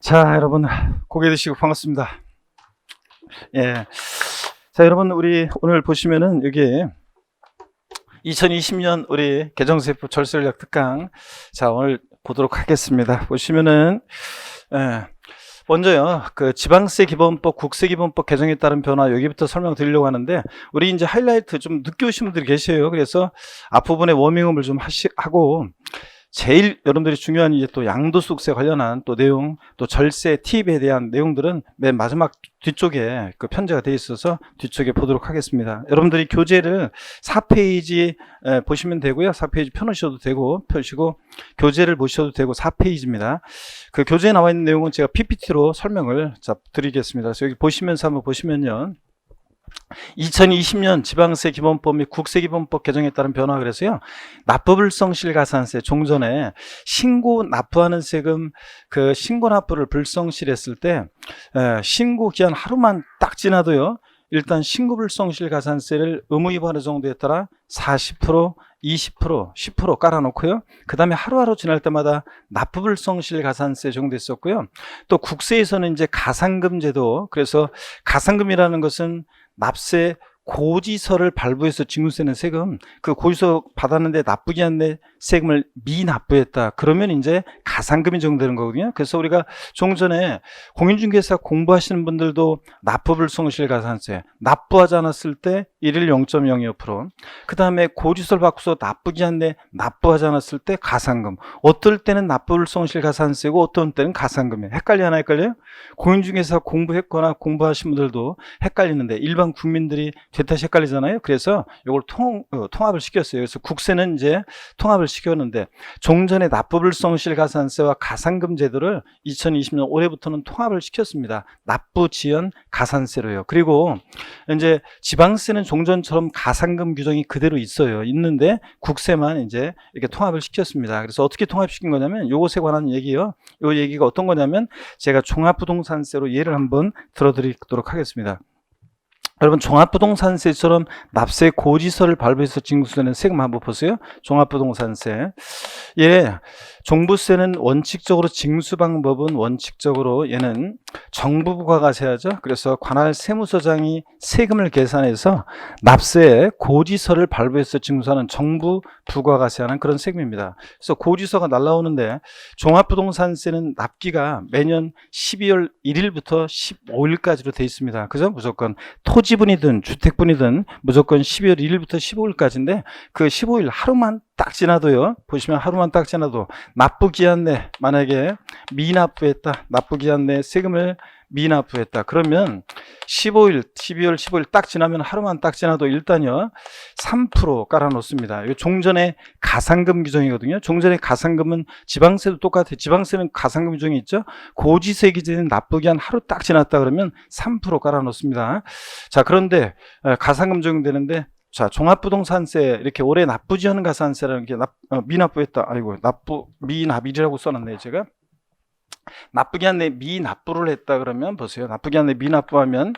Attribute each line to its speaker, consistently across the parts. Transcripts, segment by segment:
Speaker 1: 자, 여러분 고개 드시고 반갑습니다. 예. 자, 여러분 우리 오늘 보시면은 여기 2020년 우리 개정세법 절세전략 특강, 자 오늘 보도록 하겠습니다. 보시면은 먼저요, 그 지방세 기본법, 국세 기본법 개정에 따른 변화, 여기부터 설명드리려고 하는데, 우리 이제 하이라이트 좀 늦게 오신 분들이 계세요. 그래서 앞부분에 워밍업을 좀 하고, 제일 여러분들이 중요한 이제 또 양도소득세 관련한 또 내용, 또 절세 팁에 대한 내용들은 맨 마지막 뒤쪽에 그 편제가 되어 있어서 뒤쪽에 보도록 하겠습니다. 여러분들이 교재를 4페이지 보시면 되고요. 4페이지 펴놓으셔도 되고, 펴시고 교재를 보셔도 되고 4페이지입니다. 그 교재에 나와 있는 내용은 제가 PPT로 설명을 드리겠습니다. 그래서 여기 보시면서 한번 보시면요. 2020년 지방세 기본법 및 국세 기본법 개정에 따른 변화, 그래서요, 납부불성실 가산세 종전에 신고 납부하는 세금, 그 신고 납부를 불성실했을 때 신고 기한 하루만 딱 지나도요, 일단 신고불성실 가산세를 의무 위반의 정도에 따라 40%, 20%, 10% 깔아놓고요. 그 다음에 하루하루 지날 때마다 납부불성실 가산세 정도 있었고요. 또 국세에서는 이제 가산금 제도, 그래서 가산금이라는 것은 납세 고지서를 발부해서 징수되는 세금, 그 고지서 받았는데 납부기 한데 세금을 미납부했다, 그러면 이제 가산금이 적용되는 거거든요. 그래서 우리가 종전에 공인중개사 공부하시는 분들도 납부불성실 가산세, 납부하지 않았을 때 일일 0.02%, 그 다음에 고지서를 받고서 납부기 한데 납부하지 않았을 때 가산금, 어떨 때는 납부불성실 가산세고 어떤 때는 가산금이에요. 헷갈리나 헷갈려요? 공인중개사 공부했거나 공부하신 분들도 헷갈리는데 일반 국민들이 대타시 헷갈리잖아요. 그래서 이걸 통합을 시켰어요. 그래서 국세는 이제 통합을 시켰는데, 종전의 납부불성실 가산세와 가산금 제도를 2020년 올해부터는 통합을 시켰습니다. 납부지연 가산세로요. 그리고 이제 지방세는 종전처럼 가산금 규정이 그대로 있어요. 있는데 국세만 이제 이렇게 통합을 시켰습니다. 그래서 어떻게 통합시킨 거냐면, 이것에 관한 얘기요. 이 얘기가 어떤 거냐면, 제가 종합부동산세로 예를 한번 들어드리도록 하겠습니다. 여러분, 종합부동산세처럼 납세 고지서를 발부해서 징수되는 세금 한번 보세요. 종합부동산세. 예, 종부세는 원칙적으로 징수 방법은 원칙적으로 얘는 정부 부과가세하죠. 그래서 관할 세무서장이 세금을 계산해서 납세 고지서를 발부해서 징수하는 정부 부과가세하는 그런 세금입니다. 그래서 고지서가 날라오는데, 종합부동산세는 납기가 매년 12월 1일부터 15일까지로 되어 있습니다. 그죠? 무조건 토지분이든 주택분이든 무조건 12월 1일부터 15일까지인데, 그 15일 하루만 딱 지나도요, 보시면 하루만 딱 지나도 납부기한 내 만약에 미납부했다, 납부기한 내 세금을 미납부했다, 그러면 15일, 12월 15일 딱 지나면 하루만 딱 지나도 일단요 3% 깔아놓습니다. 이거 종전의 가산금 규정이거든요. 종전의 가산금은 지방세도 똑같아요. 지방세는 가산금 규정이 있죠. 고지세 기준인 납부기한 하루 딱 지났다 그러면 3% 깔아놓습니다. 자, 그런데 가산금 적용되는데, 자, 종합부동산세 이렇게 올해 납부지연 가산세라는 게 미납부했다. 아이고, 미납일이라고 써놨네요, 제가. 납부기 한내 미납부를 했다 그러면 보세요. 납부기 한내 미납부하면,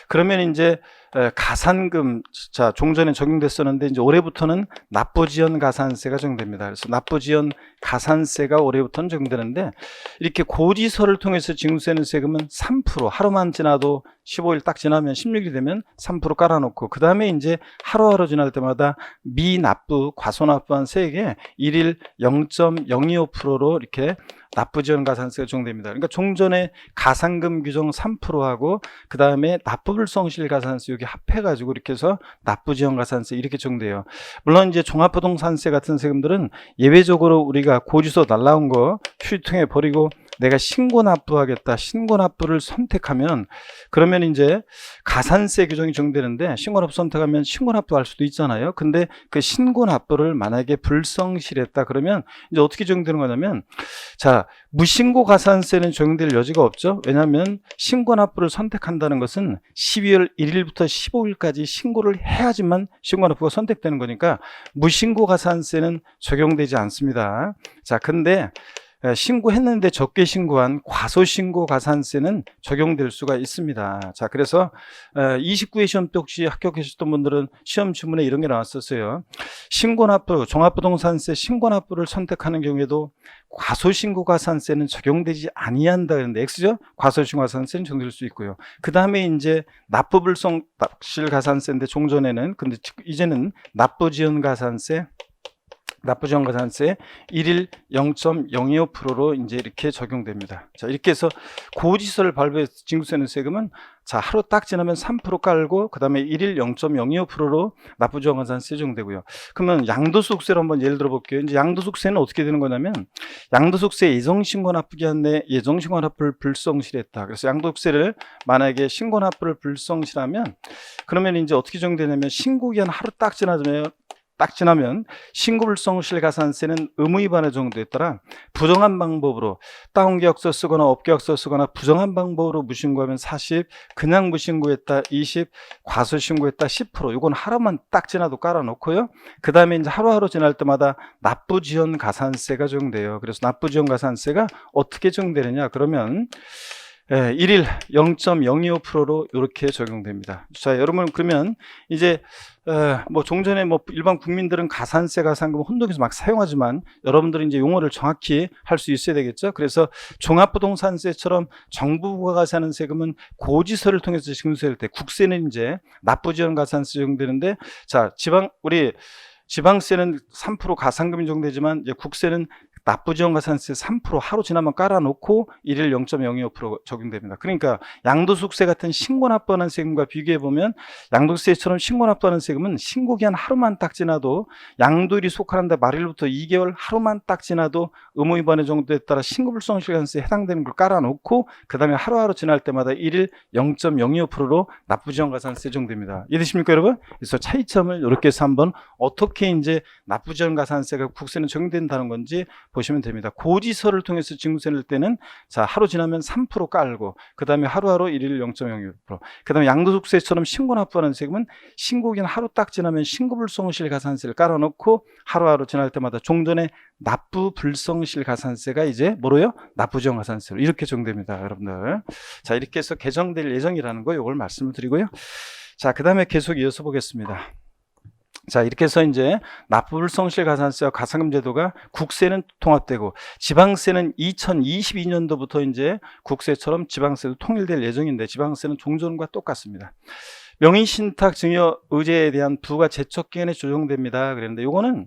Speaker 1: 그러면 이제 가산금, 자, 종전에 적용됐었는데 이제 올해부터는 납부지연 가산세가 적용됩니다. 그래서 납부지연 가산세가 올해부터는 적용되는데, 이렇게 고지서를 통해서 징수되는 세금은 3%, 하루만 지나도 15일 딱 지나면 16일이 되면 3% 깔아놓고, 그 다음에 이제 하루하루 지날 때마다 미납부, 과소납부한 세액에 일일 0.025%로 이렇게 납부지연 가산세가 적용됩니다. 그러니까 종전에 가산금 규정 3%하고 그 다음에 납부불성실 가산세 여기 합해가지고 이렇게 해서 납부지연 가산세 이렇게 적용돼요. 물론 이제 종합부동산세 같은 세금들은 예외적으로 우리가 고지서 날라온 거 휴지통에 버리고 내가 신고납부하겠다, 신고납부를 선택하면, 그러면 이제 가산세 규정이 적용되는데, 신고납부 선택하면 신고납부할 수도 있잖아요. 근데 그 신고납부를 만약에 불성실했다 그러면 이제 어떻게 적용되는 거냐면, 자, 무신고 가산세는 적용될 여지가 없죠. 왜냐하면 신고납부를 선택한다는 것은 12월 1일부터 15일까지 신고를 해야지만 신고납부가 선택되는 거니까 무신고 가산세는 적용되지 않습니다. 자, 근데 신고했는데 적게 신고한 과소신고 가산세는 적용될 수가 있습니다. 자, 그래서 29회 시험 때 혹시 합격하셨던 분들은 시험 지문에 이런 게 나왔었어요. 신고납부, 종합부동산세 신고납부를 선택하는 경우에도 과소신고 가산세는 적용되지 아니한다 그랬는데 X죠? 과소신고 가산세는 적용될 수 있고요. 그 다음에 이제 납부불성실 가산세인데 종전에는, 근데 이제는 납부지연가산세 1일 0.025%로 이제 이렇게 적용됩니다. 자, 이렇게 해서 고지서를 발부해서 징수세 는 세금은 자, 하루 딱 지나면 3% 깔고 그다음에 1일 0.025%로 납부지원가산세 적용되고요. 그러면 양도소득세로 한번 예를 들어 볼게요. 이제 양도소득세는 어떻게 되는 거냐면 양도소득세 예정신고 납부기한 내 예정신고 납부를 불성실했다. 그래서 양도소득세를 만약에 신고 납부를 불성실하면 그러면 이제 어떻게 적용되냐면 신고기한 하루 딱 지나면 신고불성실 가산세는 의무위반의 정도에 따라 부정한 방법으로 다운계약서 쓰거나 업계약서 쓰거나 부정한 방법으로 무신고하면 40, 그냥 무신고했다 20, 과소신고했다 10%. 이건 하루만 딱 지나도 깔아놓고요. 그 다음에 이제 하루하루 지날 때마다 납부지연 가산세가 적용돼요. 그래서 납부지연 가산세가 어떻게 적용되느냐? 그러면 1일 0.025%로 이렇게 적용됩니다. 자, 여러분 그러면 이제 뭐 종전에 뭐 일반 국민들은 가산세, 가산금 혼동해서 막 사용하지만 여러분들은 이제 용어를 정확히 할 수 있어야 되겠죠. 그래서 종합부동산세처럼 정부 부과가세하는 세금은 고지서를 통해서 징수할 때 국세는 이제 납부지연가산세 적용되는데, 자, 우리 지방세는 3% 가산금이 적용되지만 이제 국세는 납부지원가산세 3% 하루 지나면 깔아놓고 1일 0.025% 적용됩니다. 그러니까 양도소득세 같은 신고납부하는 세금과 비교해보면 양도세처럼 신고납부하는 세금은 신고기한 하루만 딱 지나도 양도일이 속하는데 말일부터 2개월 하루만 딱 지나도 의무위반의 정도에 따라 신고불성실가산세에 해당되는 걸 깔아놓고 그 다음에 하루하루 지날 때마다 1일 0.025%로 납부지원가산세 적용됩니다. 이해되십니까 여러분? 그래서 차이점을 이렇게 해서 한번 어떻게 이제 납부지원가산세가 국세는 적용된다는 건지 보시면 됩니다. 고지서를 통해서 징수세 낼 때는 자, 하루 지나면 3% 깔고 그 다음에 하루하루 1일 0.02%, 그 다음에 양도소득세처럼 신고납부하는 세금은 신고기한 하루 딱 지나면 신고불성실 가산세를 깔아놓고 하루하루 지날 때마다 종전에 납부불성실 가산세가 이제 뭐로요? 납부지원 가산세로 이렇게 적용됩니다. 여러분들. 자, 이렇게 해서 개정될 예정이라는 거 이걸 말씀을 드리고요. 자, 그 다음에 계속 이어서 보겠습니다. 자, 이렇게 해서 이제 납부불성실 가산세와 가산금 제도가 국세는 통합되고 지방세는 2022년도부터 이제 국세처럼 지방세도 통일될 예정인데 지방세는 종전과 똑같습니다. 명의신탁 증여 의제에 대한 부과 제척 기간이 조정됩니다. 그랬는데 요거는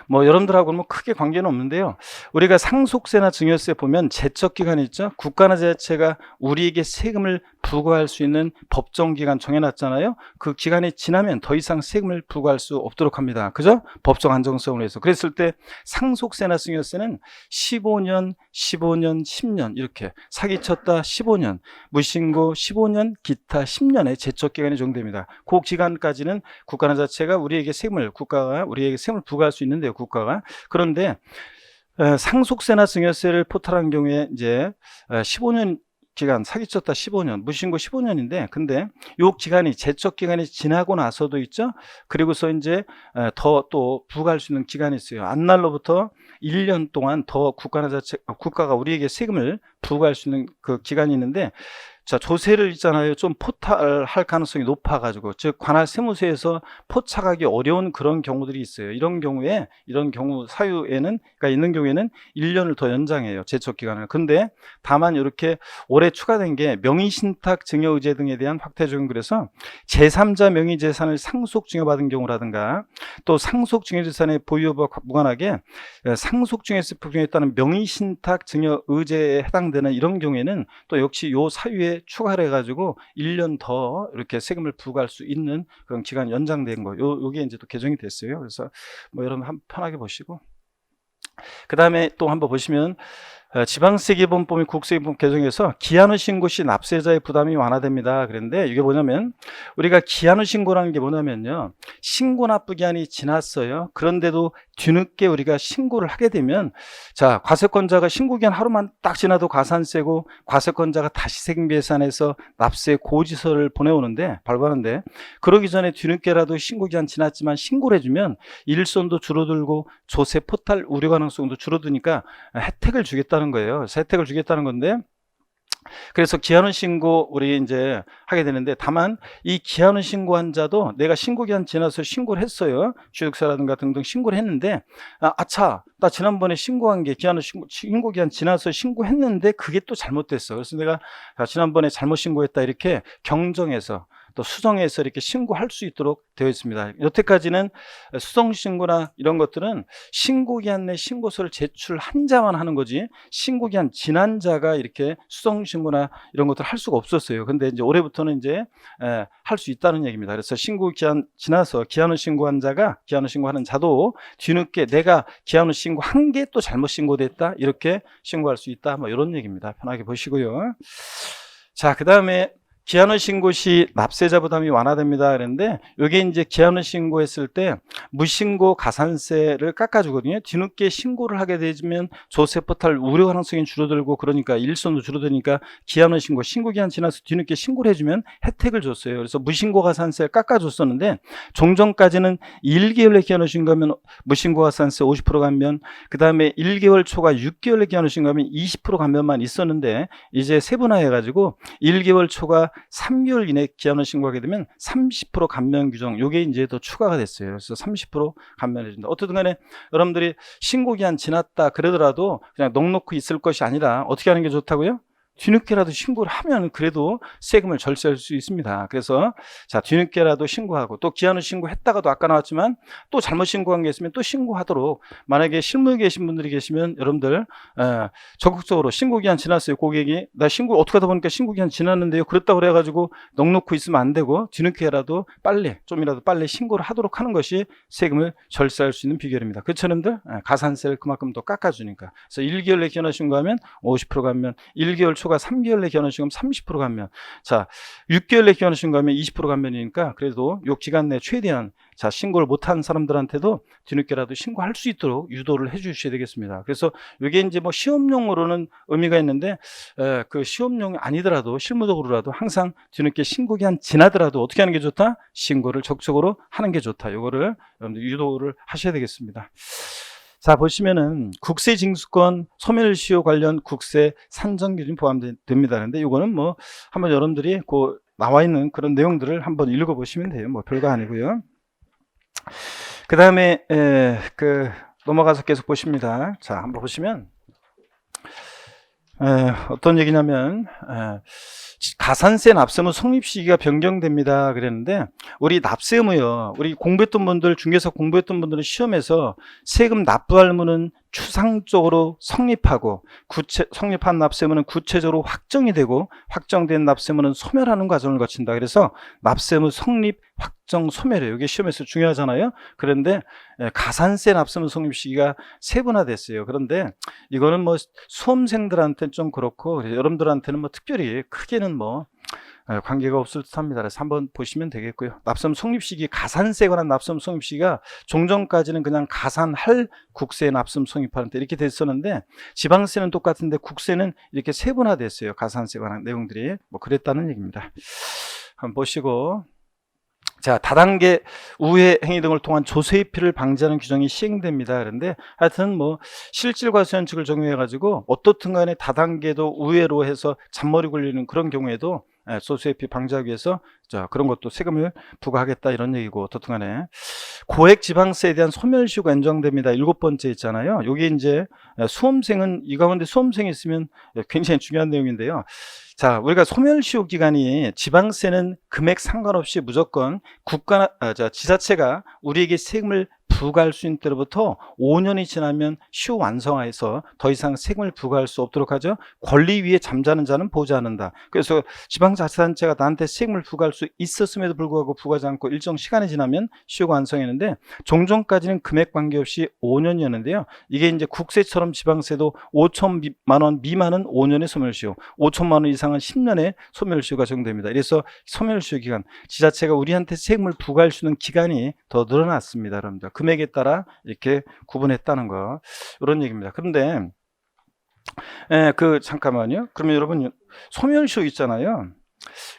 Speaker 1: 뭐 여러분들하고는 뭐 크게 관계는 없는데요. 우리가 상속세나 증여세 보면 제척 기간이 있죠. 국가나 지자체가 우리에게 세금을 부과할 수 있는 법정 기간 정해놨잖아요. 그 기간이 지나면 더 이상 세금을 부과할 수 없도록 합니다. 그죠? 법정 안정성을 위해서. 그랬을 때 상속세나 증여세는 15년, 15년, 10년 이렇게 사기쳤다 15년, 무신고 15년, 기타 10년의 제척 기간이 적용됩니다. 그 기간까지는 국가나 자체가 국가가 우리에게 세금을 부과할 수 있는데요, 국가가. 그런데 상속세나 증여세를 포탈한 경우에 이제 15년 기간, 사기쳤다 15년, 무신고 15년인데, 근데 요 기간이 제척 기간이 지나고 나서도 있죠. 그리고서 이제 더 또 부과할 수 있는 기간이 있어요. 안날로부터 1년 동안 더 국가가 우리에게 세금을 부과할 수 있는 그 기간이 있는데, 자, 조세를 있잖아요. 좀 포탈할 가능성이 높아가지고, 즉 관할 세무서에서 포착하기 어려운 그런 경우들이 있어요. 이런 경우 사유에는, 그러니까 있는 경우에는 1년을 더 연장해요, 제척 기간을. 근데 다만 이렇게 올해 추가된 게 명의신탁 증여의제 등에 대한 확대 적용. 그래서 제3자 명의 재산을 상속 증여받은 경우라든가 또 상속 증여재산의 보유와 무관하게 상속 증여세 적용에 따른 명의신탁 증여의제에 해당되는 이런 경우에는 또 역시 요 사유에 추가를 해가지고 1년 더 이렇게 세금을 부과할 수 있는 그런 기간 연장된 거. 요게 이제 또 개정이 됐어요. 그래서 뭐 여러분 편하게 보시고. 그 다음에 또 한번 보시면 지방세기본법 및 국세기본법 개정에서 기한후 신고 시 납세자의 부담이 완화됩니다. 그런데 이게 뭐냐면 우리가 기한후 신고라는 게 뭐냐면요. 신고 납부 기한이 지났어요. 그런데도 뒤늦게 우리가 신고를 하게 되면 자, 과세권자가 신고 기한 하루만 딱 지나도 과산세고 과세권자가 다시 세금계산해서 납세 고지서를 보내오는데 발부하는데 그러기 전에 뒤늦게라도 신고 기한 지났지만 신고를 해주면 일손도 줄어들고 조세 포탈 우려 가능성도 줄어드니까 혜택을 주겠다는 거예요. 그래서 혜택을 주겠다는 건데 그래서 기한후 신고 우리 이제 하게 되는데 다만 이 기한후 신고한 자도 내가 신고 기한 지나서 신고를 했어요. 취득세라든가 등등 신고를 했는데 아차 나 지난번에 신고한 게 기한후 신고 기한 지나서 신고했는데 그게 또 잘못됐어. 그래서 내가 지난번에 잘못 신고했다 이렇게 경정해서 또 수정해서 이렇게 신고할 수 있도록 되어 있습니다. 여태까지는 수정신고나 이런 것들은 신고기한 내 신고서를 제출한 자만 하는 거지 신고기한 지난 자가 이렇게 수정신고나 이런 것들을 할 수가 없었어요. 근데 이제 올해부터는 이제 할 수 있다는 얘기입니다. 그래서 신고기한 지나서 기한후 신고한 자가 기한후 신고하는 자도 뒤늦게 내가 기한후 신고한 게 또 잘못 신고됐다 이렇게 신고할 수 있다 뭐 이런 얘기입니다. 편하게 보시고요. 자, 그 다음에 기한후 신고 시 납세자 부담이 완화됩니다. 그런데 이게 이제 기한후 신고했을 때 무신고 가산세를 깎아주거든요. 뒤늦게 신고를 하게 되면 조세 포탈 우려 가능성이 줄어들고 그러니까 일손도 줄어드니까 기한후 신고 기한 지나서 뒤늦게 신고를 해주면 혜택을 줬어요. 그래서 무신고 가산세를 깎아줬었는데 종전까지는 1개월의 기한후 신고하면 무신고 가산세 50% 감면 그 다음에 1개월 초과 6개월의 기한후 신고하면 20% 감면만 있었는데 이제 세분화해가지고 1개월 초과 3개월 이내 기한후 신고하게 되면 30% 감면 규정 요게 이제 더 추가가 됐어요. 그래서 30% 감면해 준다. 어떻든 간에 여러분들이 신고 기한 지났다 그러더라도 그냥 넉넉히 있을 것이 아니라 어떻게 하는 게 좋다고요? 뒤늦게라도 신고를 하면 그래도 세금을 절세할 수 있습니다. 그래서 자 뒤늦게라도 신고하고 또 기한후 신고했다가도 아까 나왔지만 또 잘못 신고한 게 있으면 또 신고하도록 만약에 실무에 계신 분들이 계시면 여러분들 적극적으로 신고 기한 지났어요. 고객이 나 신고 어떻게 하다 보니까 신고 기한 지났는데요. 그랬다고 그래가지고 넉넉히 있으면 안 되고 뒤늦게라도 빨리 좀이라도 빨리 신고를 하도록 하는 것이 세금을 절세할 수 있는 비결입니다. 그렇죠 여러분들? 가산세를 그만큼 더 깎아주니까. 그래서 1개월 내 기한후 신고하면 50% 감면 1개월 초과 3개월 내 기한후 신고하면 30% 감면 자 6개월 내 기한후 신고하면 20% 감면이니까 그래도 이 기간 내 최대한 자 신고를 못한 사람들한테도 뒤늦게라도 신고할 수 있도록 유도를 해 주셔야 되겠습니다. 그래서 이게 이제 뭐 시험용으로는 의미가 있는데 그 시험용이 아니더라도 실무적으로라도 항상 뒤늦게 신고 기한 지나더라도 어떻게 하는 게 좋다? 신고를 적극적으로 하는 게 좋다. 이거를 여러분들 유도를 하셔야 되겠습니다. 자 보시면은 국세징수권 소멸시효 관련 국세 산정 기준 포함됩니다. 그런데 이거는 뭐 한번 여러분들이 그 나와 있는 그런 내용들을 한번 읽어보시면 돼요. 뭐 별거 아니고요. 그 다음에 넘어가서 계속 보십니다. 자 한번 보시면 어떤 얘기냐면 가산세 납세의무 성립 시기가 변경됩니다. 그랬는데 우리 납세 의무요. 우리 공부했던 분들 중개사 공부했던 분들은 시험에서 세금 납부할 의무는 추상적으로 성립하고 성립한 납세 의무는 구체적으로 확정이 되고 확정된 납세 의무는 소멸하는 과정을 거친다. 그래서 납세 의무 성립, 확정, 소멸이에요. 이게 시험에서 중요하잖아요. 그런데 가산세 납세 의무 성립 시기가 세분화됐어요. 그런데 이거는 뭐 수험생들한테는 좀 그렇고 여러분들한테는 뭐 특별히 크게는 뭐 관계가 없을 듯 합니다. 그래서 한번 보시면 되겠고요. 납세의무 성립시기 가산세에 관한 납세의무 성립시기가 종전까지는 그냥 가산할 국세 납세의무 성립하는 때 이렇게 됐었는데 지방세는 똑같은데 국세는 이렇게 세분화됐어요. 가산세에 관한 내용들이 뭐 그랬다는 얘기입니다. 한번 보시고 자, 다단계 우회 행위 등을 통한 조세회피를 방지하는 규정이 시행됩니다. 그런데 하여튼 뭐 실질과세원칙을 적용해가지고 어떻든 간에 다단계도 우회로 해서 잔머리 굴리는 그런 경우에도 조세회피 방지하기 위해서 자 그런 것도 세금을 부과하겠다 이런 얘기고 어떻든 간에 고액 지방세에 대한 소멸시효가 인정됩니다. 7번째 있잖아요. 여기 이제 수험생은 이 가운데 수험생이 있으면 굉장히 중요한 내용인데요. 자, 우리가 소멸시효 기간이 지방세는 금액 상관없이 무조건 지자체가 우리에게 세금을 부과할 수 있는 때로부터 5년이 지나면 시효 완성화해서 더 이상 세금을 부과할 수 없도록 하죠. 권리 위에 잠자는 자는 보지 않는다. 그래서 지방자치단체가 나한테 세금을 부과할 수 있었음에도 불구하고 부과하지 않고 일정 시간이 지나면 시효가 완성했는데, 종전까지는 금액 관계없이 5년이었는데요. 이게 이제 국세처럼 지방세도 5천만 원 미만은 5년의 소멸시효, 5천만 원 이상은 10년의 소멸시효가 적용됩니다. 그래서 소멸시효 기간, 지자체가 우리한테 세금을 부과할 수 있는 기간이 더 늘어났습니다. 여러분들 금액에 따라 이렇게 구분했다는 거, 이런 얘기입니다. 그런데 잠깐만요. 그러면 여러분 소멸시효 있잖아요.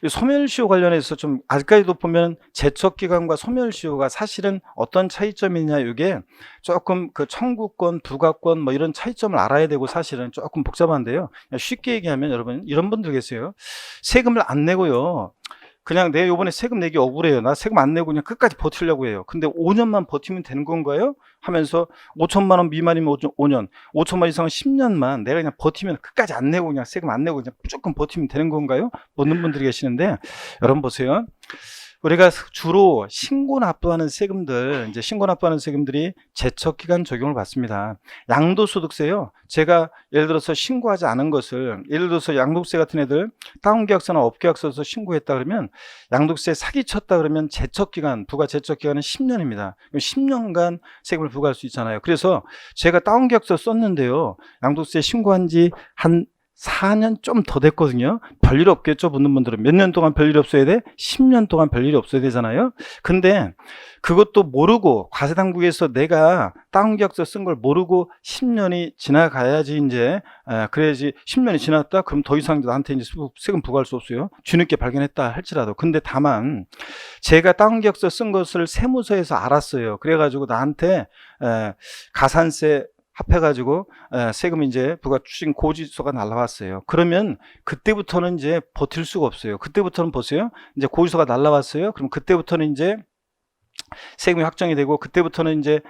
Speaker 1: 이 소멸시효 관련해서 좀 아직까지도 보면 제척기간과 소멸시효가 사실은 어떤 차이점이 있냐, 이게 조금 그 청구권, 부가권 뭐 이런 차이점을 알아야 되고 사실은 조금 복잡한데요. 쉽게 얘기하면 여러분 이런 분들 계세요. 세금을 안 내고요, 그냥 내 요번에 세금 내기 억울해요, 나 세금 안 내고 그냥 끝까지 버티려고 해요. 근데 5년만 버티면 되는 건가요? 하면서 5천만 원 미만이면 5년, 5천만 이상은 10년만 내가 그냥 버티면 끝까지 안 내고 그냥 세금 안 내고 그냥 무조건 버티면 되는 건가요? 묻는 분들이 계시는데, 여러분 보세요. 우리가 주로 신고 납부하는 세금들, 이제 신고 납부하는 세금들이 제척기간 적용을 받습니다. 양도소득세요. 제가 예를 들어서 신고하지 않은 것을, 예를 들어서 양도세 같은 애들 다운계약서나 업계약서에서 신고했다 그러면, 양도세 사기쳤다 그러면 제척기간, 부가 제척기간은 10년입니다. 10년간 세금을 부과할 수 있잖아요. 그래서 제가 다운계약서 썼는데요, 양도세 신고한 지 한 4년 좀 더 됐거든요. 별일 없겠죠, 묻는 분들은. 몇 년 동안 별일 없어야 돼? 10년 동안 별일이 없어야 되잖아요. 근데 그것도 모르고, 과세당국에서 내가 다운계약서 쓴 걸 모르고 10년이 지나가야지 이제, 그래야지. 10년이 지났다? 그럼 더 이상 나한테 이제 세금 부과할 수 없어요. 뒤늦게 발견했다 할지라도. 근데 다만 제가 다운계약서 쓴 것을 세무서에서 알았어요. 그래가지고 나한테 가산세 합해가지고 세금 이제 부과 추징 고지서가 날라왔어요. 그러면 그때부터는 이제 버틸 수가 없어요. 그때부터는 보세요, 이제 고지서가 날라왔어요. 그럼 그때부터는 이제 세금이 확정이 되고, 그때부터는 이제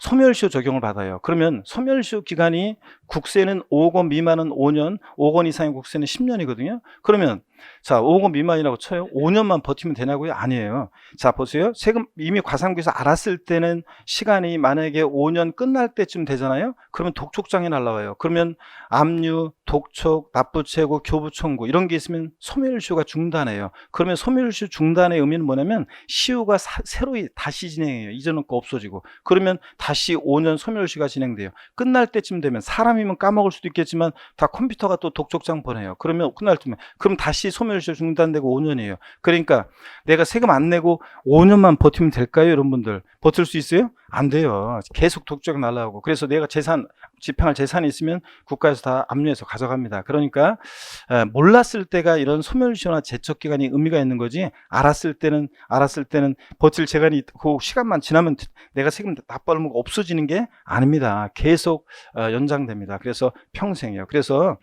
Speaker 1: 소멸시효 적용을 받아요. 그러면 소멸시효 기간이, 국세는 5억 원 미만은 5년, 5억 원 이상의 국세는 10년이거든요. 그러면 자, 5억 원 미만이라고 쳐요. 5년만 버티면 되냐고요? 아니에요. 자, 보세요. 세금 이미 과세당국에서 알았을 때는 시간이 만약에 5년 끝날 때쯤 되잖아요. 그러면 독촉장이 날라와요. 그러면 압류, 독촉, 납부채고, 교부청구 이런 게 있으면 소멸시효가 중단해요. 그러면 소멸시효 중단의 의미는 뭐냐면 시효가 새로 다시 진행해요. 이전은 거 없어지고. 그러면 다시 5년 소멸시효가 진행돼요. 끝날 때쯤 되면, 사람이면 까먹을 수도 있겠지만 다 컴퓨터가 또 독촉장 보내요. 그러면 끝날 때면, 그럼 다시 소멸시효 중단되고 5년이에요. 그러니까 내가 세금 안 내고 5년만 버티면 될까요? 여러분들 버틸 수 있어요? 안 돼요. 계속 독촉 날라오고. 그래서 내가 집행할 재산이 있으면 국가에서 다 압류해서 가져갑니다. 그러니까 몰랐을 때가 이런 소멸시효나 제척기간이 의미가 있는 거지, 알았을 때는 버틸 재간이 그 시간만 지나면 내가 세금 납부하는 거 없어지는 게 아닙니다. 계속 연장됩니다. 그래서 평생이에요. 그래서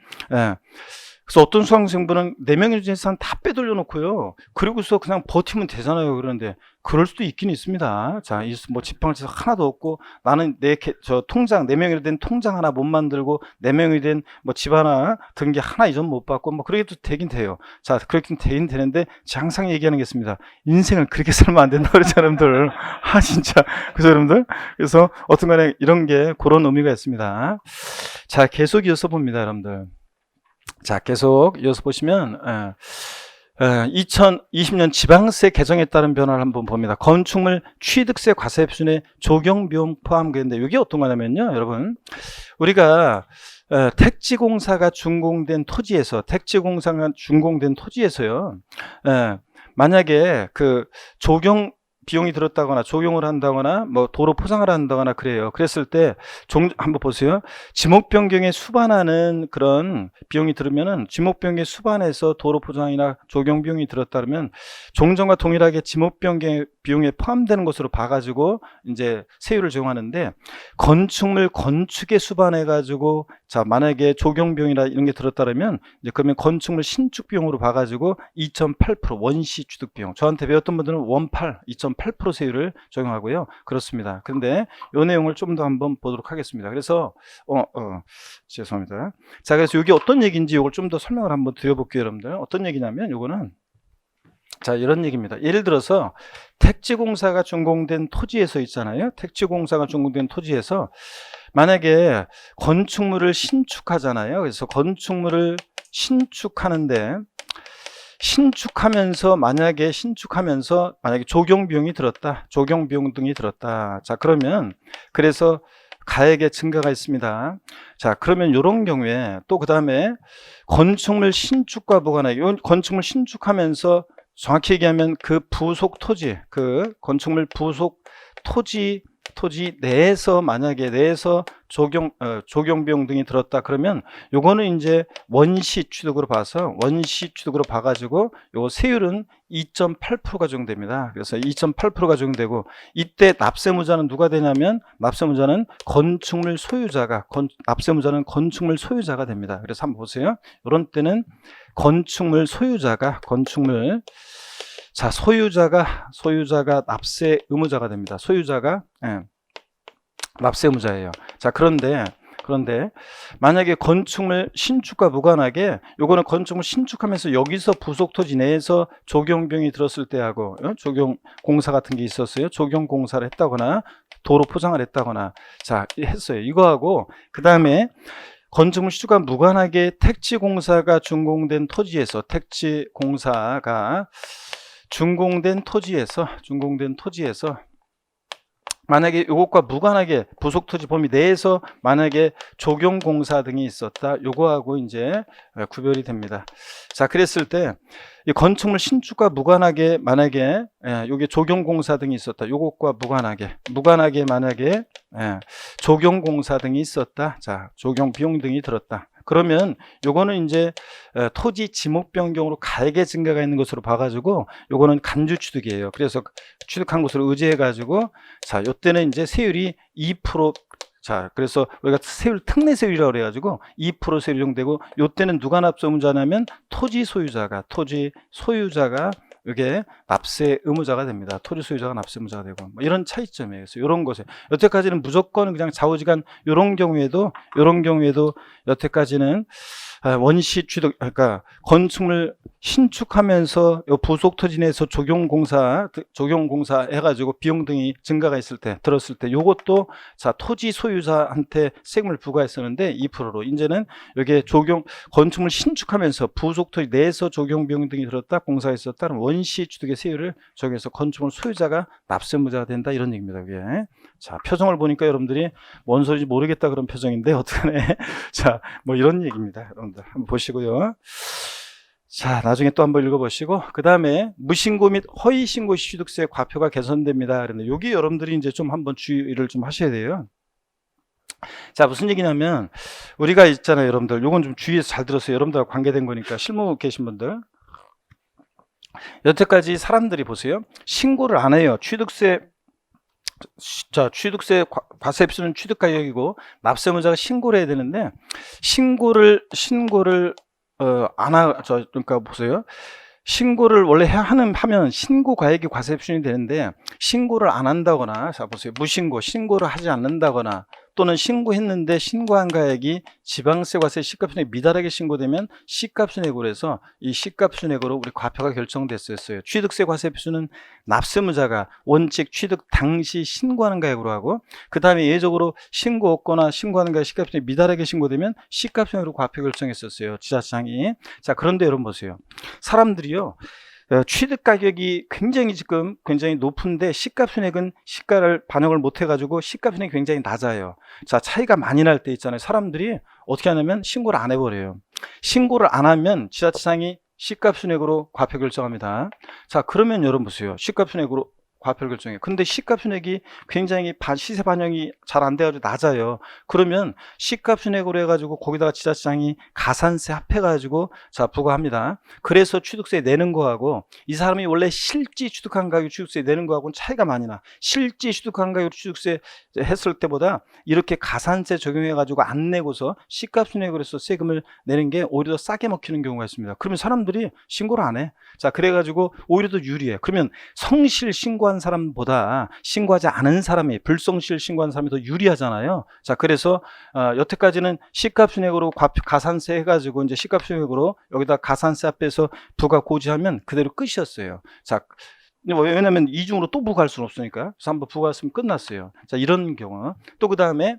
Speaker 1: 어떤 수강생분은 4명의 재산 다 빼돌려 놓고요, 그리고서 그냥 버티면 되잖아요. 그런데 그럴 수도 있긴 있습니다. 자, 뭐 집행할 재산 하나도 없고, 나는 저 통장, 4명이 된 통장 하나 못 만들고, 4명이 된 뭐 집 하나 등기 하나 이전 못 받고, 뭐 그래도 되긴 돼요. 자, 그렇긴 되긴 되는데, 제가 항상 얘기하는 게 있습니다. 인생을 그렇게 살면 안 된다 그러죠, 여러분들. 진짜. 그죠, 여러분들? 그래서 어떤 간에 이런 게 그런 의미가 있습니다. 자, 계속 이어서 봅니다, 여러분들. 자, 계속 이어서 보시면 2020년 지방세 개정에 따른 변화를 한번 봅니다. 건축물 취득세 과세 표준의 적용 비용 포함되는데, 이게 어떤 거냐면요, 여러분, 우리가 택지공사가 준공된 토지에서요, 만약에 그 적용 비용이 들었다거나 적용을 한다거나 뭐 도로 포장을 한다거나 그래요. 그랬을 때 한번 보세요. 지목 변경에 수반하는 그런 비용이 들으면은, 지목 변경에 수반해서 도로 포장이나 적용 비용이 들었다 그러면 종전과 동일하게 지목 변경 비용에 포함되는 것으로 봐가지고 이제 세율을 적용하는데, 건축물 건축에 수반해 가지고, 자, 만약에 적용 비용이나 이런 게 들었다 그러면 이제 그러면 건축물 신축 비용으로 봐가지고 2.8% 원시 취득 비용, 저한테 배웠던 분들은 2.8% 세율을 적용하고요. 그렇습니다. 그런데 이 내용을 좀 더 한번 보도록 하겠습니다. 그래서 죄송합니다. 자, 그래서 이게 어떤 얘기인지 이걸 좀 더 설명을 한번 드려볼게요, 여러분들. 어떤 얘기냐면, 요거는 자, 이런 얘기입니다. 예를 들어서 택지공사가 준공된 토지에서 있잖아요. 택지공사가 준공된 토지에서 만약에 건축물을 신축하잖아요. 그래서 건축물을 신축하는데 신축하면서 만약에 조경 비용이 들었다. 조경 비용 등이 들었다. 자, 그러면 그래서 가액의 증가가 있습니다. 자, 그러면 이런 경우에 또 그 다음에 건축물 신축과 무관하게 건축물 신축하면서 정확히 얘기하면 그 부속 토지, 그 건축물 부속 토지 내에서 만약에 조경 비용 등이 들었다 그러면 요거는 이제 원시 취득으로 봐가지고 요 세율은 2.8%가 적용됩니다. 그래서 2.8%가 적용되고 이때 납세무자는 누가 되냐면 납세무자는 건축물 소유자가 됩니다. 그래서 한번 보세요. 이런 때는 건축물 소유자가 납세 의무자가 됩니다. 소유자가 납세 의무자예요. 자, 그런데 만약에 건축물 신축과 무관하게 요거는 건축물 신축하면서 여기서 부속 토지 내에서 조경 비용이 들었을 때하고 조경 공사 같은 게 있었어요. 조경 공사를 했다거나 도로 포장을 했다거나 자, 했어요. 이거하고 그 다음에 건축물 신축과 무관하게 택지공사가 준공된 토지에서 준공된 토지에서 만약에 이것과 무관하게 부속 토지 범위 내에서 만약에 조경공사 등이 있었다. 요거하고 이제 구별이 됩니다. 자, 그랬을 때 이 건축물 신축과 무관하게 만약에 요게 조경공사 등이 있었다. 요것과 무관하게 만약에 조경공사 등이 있었다. 자, 조경 비용 등이 들었다. 그러면 요거는 이제 토지 지목 변경으로 가액의 증가가 있는 것으로 봐가지고 요거는 간주 취득이에요. 그래서 취득한 것으로 의지해가지고 자, 요때는 이제 세율이 2%. 자, 그래서 우리가 세율 특례세율이라고 그래가지고 2% 세율이 적용되고 요때는 누가 납세 의무자냐면 토지 소유자가 이게 납세 의무자가 됩니다. 토지 소유자가 납세 의무자가 되고 뭐 이런 차이점이에요. 그래서 이런 것에 여태까지는 무조건 그냥 좌우지간 이런 경우에도 여태까지는 원시 취득 그러니까 건축물 신축하면서 요 부속 토지 내에서 조경공사 해가지고 비용 등이 증가가 들었을 때 요것도 자 토지 소유자한테 세금을 부과했었는데 2%로 이제는 여기에 건축물 신축하면서 부속 토지 내에서 조경 비용 등이 들었다 공사가 있었다는 원시 취득의 세율을 적용해서 건축물 소유자가 납세 의무자가 된다 이런 얘기입니다. 그게. 자, 표정을 보니까 여러분들이 뭔 소리인지 모르겠다 그런 표정인데 어떡하네. 자, 뭐 이런 얘기입니다. 여러분들 한번 보시고요. 자, 나중에 또 한번 읽어보시고 그 다음에 무신고 및 허위신고 시 취득세 과표가 개선됩니다. 그런데 여기 여러분들이 이제 좀 한번 주의를 좀 하셔야 돼요. 자, 무슨 얘기냐면 우리가 있잖아요, 여러분들. 요건 좀 주의해서 잘 들었어요. 여러분들하고 관계된 거니까 실무 계신 분들. 여태까지 사람들이 보세요. 신고를 안 해요. 취득세 과세표는 취득가격이고 납세의무자가 신고를 해야 되는데 신고를 그러니까 보세요. 신고를 원래 하면 신고가액이 과세표준이 되는데 신고를 안 한다거나 자 보세요. 신고를 하지 않는다거나 또는 신고했는데 신고한 가액이 지방세과세 시가표준액 미달하게 신고되면 시가표준액으로 해서 이 시가표준액으로 우리 과표가 결정됐었어요. 취득세 과세표준은 납세의무자가 원칙 취득 당시 신고하는 가액으로 하고 그 다음에 예외적으로 신고 없거나 신고하는 가액 시가표준액 미달하게 신고되면 시가표준액으로 과표 결정했었어요. 지자체장이. 자, 그런데 여러분 보세요. 사람들이요. 취득 가격이 굉장히 높은데 시가표준액은 시가를 반영을 못 해가지고 시가표준액이 굉장히 낮아요. 자, 차이가 많이 날 때 있잖아요. 사람들이 어떻게 하냐면 신고를 안 해버려요. 신고를 안 하면 지자체장이 시가표준액으로 과표 결정합니다. 자, 그러면 여러분 보세요. 시가표준액으로 과표를 결정해요. 근데 시가표준액이 굉장히 시세 반영이 잘 안 돼가지고 낮아요. 그러면 시가표준액으로 해가지고 거기다가 지자체장이 가산세 합해가지고 자 부과합니다. 그래서 취득세 내는 거하고 이 사람이 원래 실지 취득한 가격 취득세 내는 거하고는 차이가 많이 나. 실지 취득한 가격 취득세 했을 때보다 이렇게 가산세 적용해가지고 안 내고서 시가표준액으로 해서 세금을 내는 게 오히려 더 싸게 먹히는 경우가 있습니다. 그러면 사람들이 신고를 안 해. 자, 그래가지고 오히려 더 유리해. 그러면 성실 신고한 신고한 사람보다 신고하지 않은 사람이, 불성실 신고한 사람이 더 유리하잖아요. 자, 그래서 여태까지는 시가순액으로 가산세 해가지고 이제 시가순액으로 여기다 가산세 앞에서 부가 고지하면 그대로 끝이었어요. 자, 왜냐면 이중으로 또 부과할 수는 없으니까. 그래서 한번 부과했으면 끝났어요. 자, 이런 경우. 또 그 다음에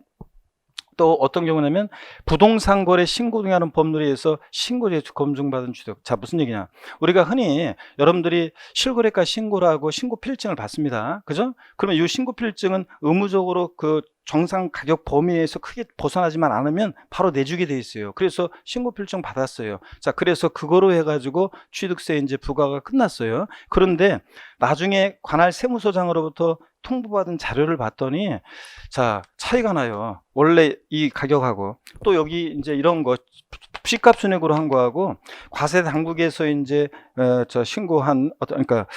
Speaker 1: 또 어떤 경우냐면 부동산 거래 신고 등에 하는 법률에 의해서 신고제 검증받은 취득. 자, 무슨 얘기냐? 우리가 흔히 여러분들이 실거래가 신고를 하고 신고 필증을 받습니다. 그죠? 그러면 이 신고 필증은 의무적으로 그 정상 가격 범위에서 크게 벗어나지만 않으면 바로 내주게 돼 있어요. 그래서 신고 필증 받았어요. 자, 그래서 그거로 해가지고 취득세 이제 부과가 끝났어요. 그런데 나중에 관할 세무서장으로부터 통보받은 자료를 봤더니 자, 차이가 나요. 원래 이 가격하고 또 여기 이제 이런 거 시가 순액으로 한 거하고 과세 당국에서 이제 저 신고한 어떤, 그러니까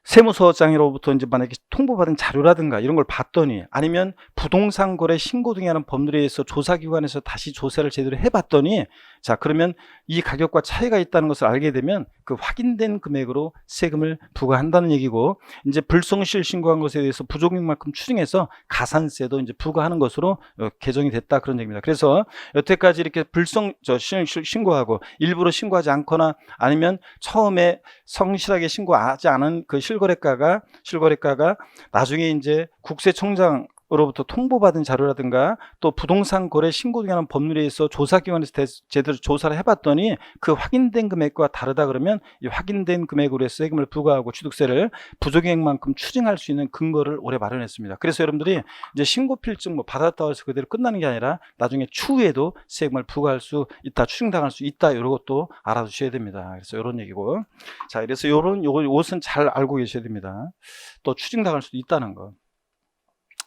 Speaker 1: 세무서장으로부터 이제 만약에 통보받은 자료라든가 이런 걸 봤더니, 아니면 부동산 거래 신고 등에 하는 법률에 의해서 조사기관에서 다시 조사를 제대로 해봤더니, 자, 그러면 이 가격과 차이가 있다는 것을 알게 되면 그 확인된 금액으로 세금을 부과한다는 얘기고, 이제 불성실 신고한 것에 대해서 부족액만큼 추징해서 가산세도 이제 부과하는 것으로 개정이 됐다, 그런 얘기입니다. 그래서 여태까지 이렇게 신고하고 일부러 신고하지 않거나 아니면 처음에 성실하게 신고하지 않은 그 실거래가가 나중에 이제 국세청장으로부터 통보받은 자료라든가 또 부동산 거래 신고 등에 하는 법률에 의해서 조사기관에서 제대로 조사를 해봤더니 그 확인된 금액과 다르다 그러면 이 확인된 금액으로 해서 세금을 부과하고 취득세를 부족액만큼 추징할 수 있는 근거를 올해 마련했습니다. 그래서 여러분들이 이제 신고필증 뭐 받았다고 해서 그대로 끝나는 게 아니라 나중에 추후에도 세금을 부과할 수 있다, 추징당할 수 있다, 이런 것도 알아두셔야 됩니다. 그래서 이런 얘기고, 자, 그래서 요것은 잘 알고 계셔야 됩니다. 또 추징당할 수도 있다는 거.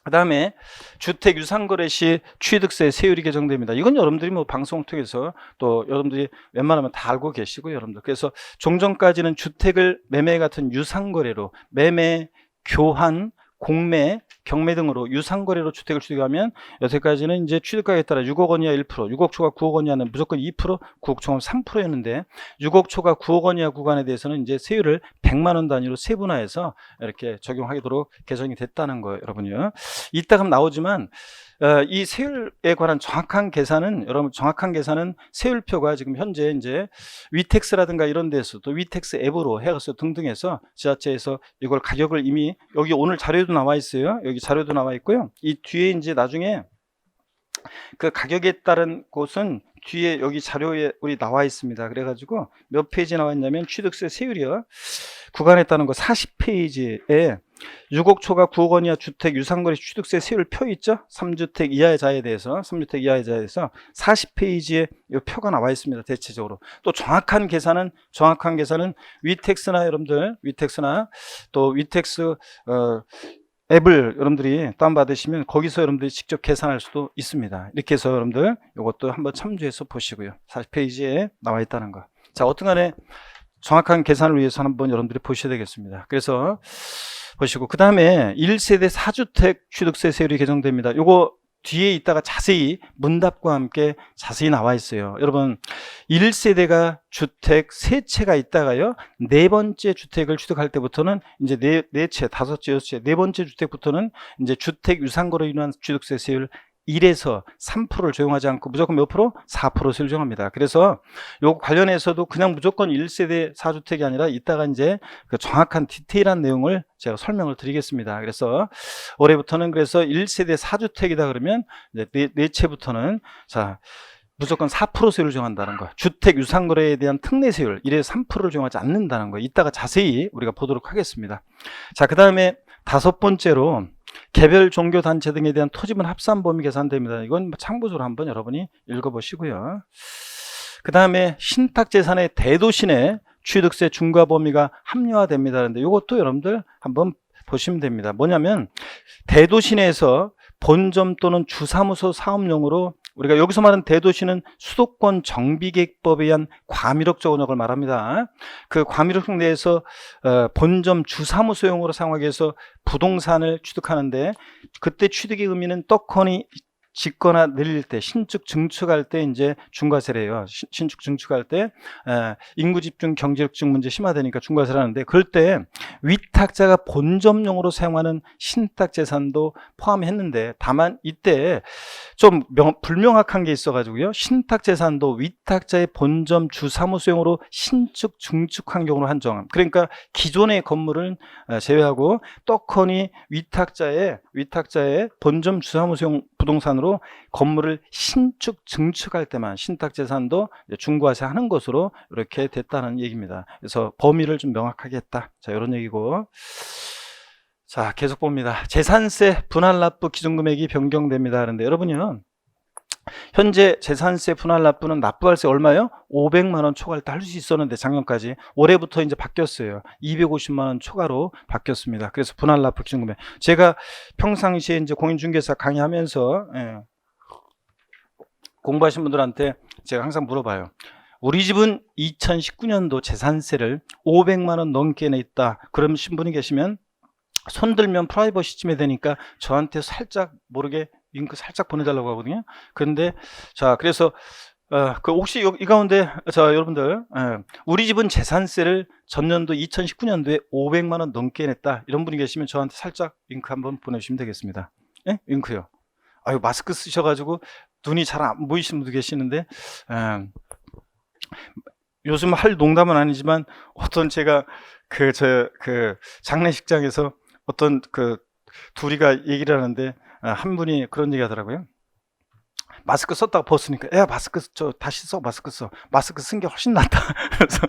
Speaker 1: 그 다음에 주택 유상거래 시 취득세 세율이 개정됩니다. 이건 여러분들이 뭐 방송을 통해서 또 여러분들이 웬만하면 다 알고 계시고요, 여러분들. 그래서 종전까지는 주택을 매매 같은 유상거래로 매매, 교환, 공매, 경매 등으로 유상거래로 주택을 취득하면 여태까지는 이제 취득가격에 따라 6억 원 이하 1%, 6억 초과 9억 원 이하는 무조건 2%, 9억 초과 3%였는데 6억 초과 9억 원 이하 구간에 대해서는 이제 세율을 100만 원 단위로 세분화해서 이렇게 적용하도록 개정이 됐다는 거예요, 여러분요. 이따 가면 나오지만 이 세율에 관한 정확한 계산은, 여러분, 정확한 계산은 세율표가 지금 현재 이제 위텍스라든가 이런 데서 또 위텍스 앱으로 해서 등등해서 지자체에서 이걸 가격을 이미 여기 오늘 자료에도 나와 있어요. 여기 자료도 나와 있고요. 이 뒤에 이제 나중에 그 가격에 따른 곳은 뒤에 여기 자료에 우리 나와 있습니다. 그래가지고 몇 페이지 나와 있냐면 취득세 세율이요. 구간에 따른 거 40페이지에 6억 초과 9억 원 이하 주택 유상거래 취득세 세율 표 있죠? 3주택 이하의 자에 대해서 40페이지에 이 표가 나와 있습니다. 대체적으로. 또 정확한 계산은 위텍스나 여러분들, 위텍스나 또 위텍스 앱을 여러분들이 다운받으시면 거기서 여러분들이 직접 계산할 수도 있습니다. 이렇게 해서 여러분들 이것도 한번 참조해서 보시고요. 40페이지에 나와 있다는 거. 자, 어떤 간에 정확한 계산을 위해서 한번 여러분들이 보셔야 되겠습니다. 그래서 보시고, 그 다음에 1세대 4주택 취득세 세율이 개정됩니다. 요거 뒤에 있다가 자세히 문답과 함께 자세히 나와 있어요. 여러분, 1세대가 주택 3채가 있다가요, 네 번째 주택을 취득할 때부터는 이제 네 채, 다섯째, 여섯째, 네 번째 주택부터는 이제 주택 유상거래로 인한 취득세 세율 1에서 3%를 적용하지 않고 무조건 몇 프로? 4%를 적용합니다. 그래서 요 관련해서도 그냥 무조건 1세대 4주택이 아니라 이따가 이제 그 정확한 디테일한 내용을 제가 설명을 드리겠습니다. 그래서 올해부터는 그래서 1세대 4주택이다 그러면 이제 네 채부터는 자, 무조건 4% 세율을 정한다는 거. 주택 유상거래에 대한 특례 세율 1에서 3%를 정하지 않는다는 거. 이따가 자세히 우리가 보도록 하겠습니다. 자, 그 다음에 다섯 번째로 개별 종교단체 등에 대한 토지분 합산 범위 계산됩니다. 이건 참고적으로 한번 여러분이 읽어보시고요. 그 다음에 신탁재산의 대도시내 취득세 중과 범위가 합리화됩니다. 그런데 이것도 여러분들 한번 보시면 됩니다. 뭐냐면 대도시내에서 본점 또는 주사무소 사업용으로, 우리가 여기서 말하는 대도시는 수도권 정비계획법에 의한 과밀역 적용을 말합니다. 그 과밀역 내에서 본점 주사무소용으로 사용하기 위해서 부동산을 취득하는데, 그때 취득의 의미는 떡하니 짓거나 늘릴 때, 신축 증축할 때 이제 중과세래요. 신축 증축할 때 인구 집중, 경제 집중 문제 심화되니까 중과세를 하는데, 그럴 때 위탁자가 본점용으로 사용하는 신탁 재산도 포함했는데, 다만 이때 좀 불명확한 게 있어가지고요. 신탁 재산도 위탁자의 본점 주 사무소용으로 신축 증축한 경우로 한정. 그러니까 기존의 건물은 제외하고 떡하니 위탁자의 본점 주 사무소용 부동산으로 건물을 신축 증축할 때만 신탁 재산도 중과세 하는 것으로 이렇게 됐다는 얘기입니다. 그래서 범위를 좀 명확하게 했다. 자, 이런 얘기고. 자, 계속 봅니다. 재산세 분할납부 기준금액이 변경됩니다. 하는데, 여러분요, 현재 재산세 분할납부는 납부할세 얼마요? 500만 원 초과할 때 할 수 있었는데, 작년까지. 올해부터 이제 바뀌었어요. 250만 원 초과로 바뀌었습니다. 그래서 분할납부 기준금액. 제가 평상시에 이제 공인중개사 강의하면서 공부하신 분들한테 제가 항상 물어봐요. 우리 집은 2019년도 재산세를 500만 원 넘게 냈다. 그러신 분이 계시면 손들면 프라이버시 침해되니까 저한테 살짝 모르게 링크 살짝 보내달라고 하거든요. 그런데 자, 그래서 혹시 이 가운데 자, 여러분들 우리 집은 재산세를 전년도 2019년도에 500만 원 넘게 냈다, 이런 분이 계시면 저한테 살짝 링크 한번 보내주시면 되겠습니다. 예? 링크요. 아유, 마스크 쓰셔가지고 눈이 잘 안 보이시는 분도 계시는데, 요즘 할 농담은 아니지만, 어떤 제가 그 장례식장에서 어떤 둘이가 얘기를 하는데, 한 분이 그런 얘기 하더라고요. 마스크 썼다가 벗으니까, 야, 마스크 다시 써. 마스크 쓴 게 훨씬 낫다. 그래서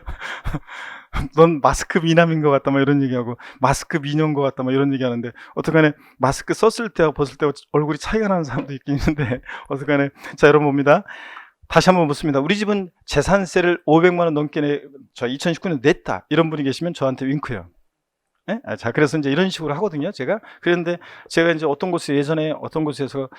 Speaker 1: 넌 마스크 미남인 것 같다, 막 이런 얘기하고, 마스크 미녀인 것 같다, 막 이런 얘기하는데, 어떡하네, 마스크 썼을 때하고 벗을 때하고 얼굴이 차이가 나는 사람도 있긴 있는데, 어떡하네. 자, 여러분 봅니다. 다시 한번 묻습니다. 우리 집은 재산세를 500만 원 넘게 2019년 냈다, 이런 분이 계시면 저한테 윙크요. 네? 자, 그래서 이제 이런 식으로 하거든요, 제가. 그런데 제가 이제 예전에 어떤 곳에서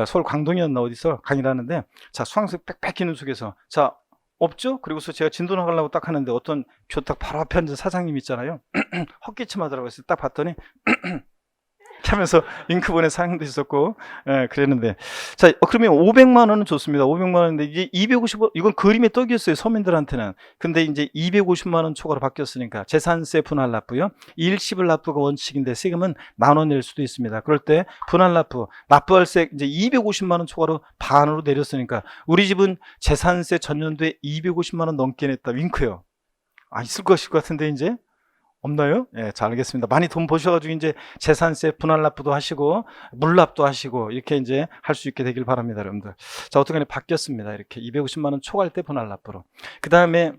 Speaker 1: 서울 광동이었나 어디서 강의를 하는데, 자, 수강생 빽빽히 있는 속에서, 자, 없죠? 그리고서 제가 진도 나가려고 딱 하는데, 어떤 교탁 바로 앞에 앉은 사장님 있잖아요. 헛기침 하더라고요. 그래서 딱 봤더니 하면서 잉크 보낸 사장도 있었고, 그랬는데, 자, 그러면 500만 원은 좋습니다. 500만 원인데, 이게 250원, 이건 그림의 떡이었어요, 서민들한테는. 근데 이제 250만 원 초과로 바뀌었으니까 재산세 분할납부요, 일시불 납부가 원칙인데 세금은 만원 낼 수도 있습니다. 그럴 때 분할납부, 납부할세 이제 250만 원 초과로 반으로 내렸으니까, 우리 집은 재산세 전년도에 250만 원 넘게 냈다. 윙크요. 있을 것일 것 같은데, 이제 없나요? 예, 잘 알겠습니다. 많이 돈 버셔가지고 이제 재산세 분할납부도 하시고 물납도 하시고 이렇게 이제 할 수 있게 되길 바랍니다, 여러분들. 자, 어떻게 바뀌었습니다. 이렇게 250만 원 초과할 때 분할납부로. 그 다음에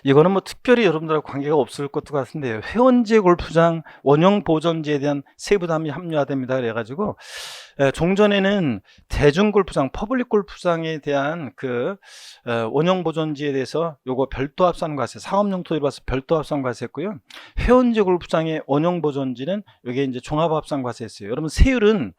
Speaker 1: 이거는 뭐 특별히 여러분들하고 관계가 없을 것도 같은데요. 회원제 골프장 원형 보존지에 대한 세부담이 합리화됩니다. 그래가지고 종전에는 대중 골프장, 퍼블릭 골프장에 대한 원형 보존지에 대해서 요거 별도 합산과세, 사업용 토지로 봐서 별도 합산과세했고요. 회원제 골프장의 원형 보존지는 이게 이제 종합 합산과세했어요. 여러분, 세율은